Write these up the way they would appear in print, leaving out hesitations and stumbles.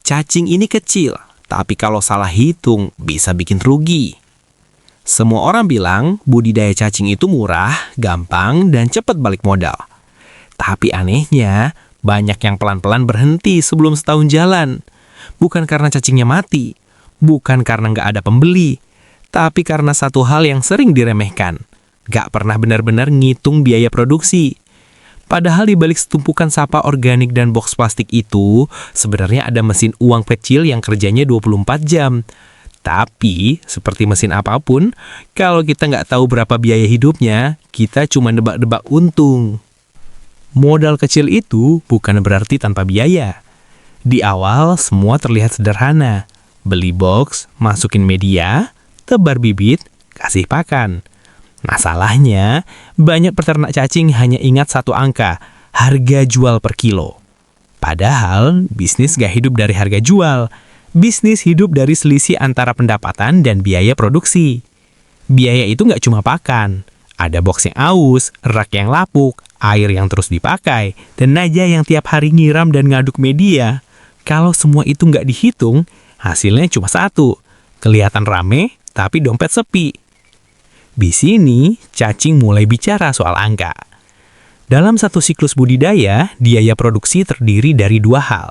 Cacing ini kecil, tapi kalau salah hitung bisa bikin rugi. Semua orang bilang budidaya cacing itu murah, gampang, dan cepat balik modal. Tapi anehnya, banyak yang pelan-pelan berhenti sebelum setahun jalan. Bukan karena cacingnya mati, bukan karena nggak ada pembeli, tapi karena satu hal yang sering diremehkan. Nggak pernah benar-benar ngitung biaya produksi. Padahal di balik setumpukan sampah organik dan box plastik itu, sebenarnya ada mesin uang kecil yang kerjanya 24 jam. Tapi, seperti mesin apapun, kalau kita nggak tahu berapa biaya hidupnya, kita cuma nebak-nebak untung. Modal kecil itu bukan berarti tanpa biaya. Di awal, semua terlihat sederhana. Beli box, masukin media, tebar bibit, kasih pakan. Masalahnya, banyak peternak cacing hanya ingat satu angka, harga jual per kilo. Padahal, bisnis gak hidup dari harga jual. Bisnis hidup dari selisih antara pendapatan dan biaya produksi. Biaya itu gak cuma pakan. Ada box yang aus, rak yang lapuk, air yang terus dipakai, tenaga yang tiap hari nyiram dan ngaduk media. Kalau semua itu gak dihitung, hasilnya cuma satu. Kelihatan rame, tapi dompet sepi. Di sini, cacing mulai bicara soal angka. Dalam satu siklus budidaya, biaya produksi terdiri dari dua hal.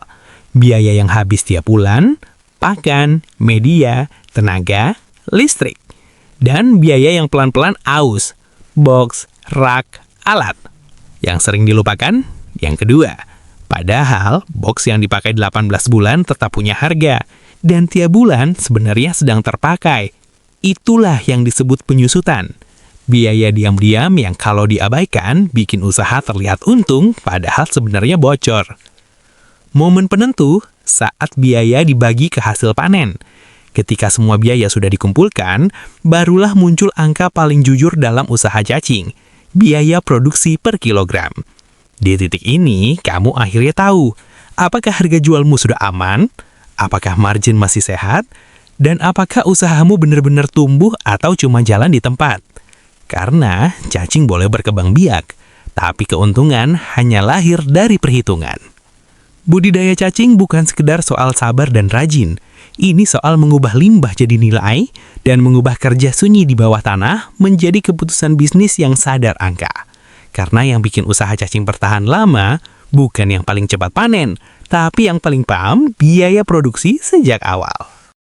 Biaya yang habis tiap bulan, pakan, media, tenaga, listrik. Dan biaya yang pelan-pelan aus, box, rak, alat. Yang sering dilupakan, yang kedua. Padahal, box yang dipakai 18 bulan tetap punya harga. Dan tiap bulan sebenarnya sedang terpakai. Itulah yang disebut penyusutan. Biaya diam-diam yang kalau diabaikan bikin usaha terlihat untung padahal sebenarnya bocor. Momen penentu saat biaya dibagi ke hasil panen. Ketika semua biaya sudah dikumpulkan, barulah muncul angka paling jujur dalam usaha cacing, biaya produksi per kilogram. Di titik ini, kamu akhirnya tahu, apakah harga jualmu sudah aman, apakah margin masih sehat, dan apakah usahamu benar-benar tumbuh atau cuma jalan di tempat? Karena cacing boleh berkembang biak, tapi keuntungan hanya lahir dari perhitungan. Budidaya cacing bukan sekedar soal sabar dan rajin. Ini soal mengubah limbah jadi nilai dan mengubah kerja sunyi di bawah tanah menjadi keputusan bisnis yang sadar angka. Karena yang bikin usaha cacing bertahan lama bukan yang paling cepat panen, tapi yang paling paham biaya produksi sejak awal.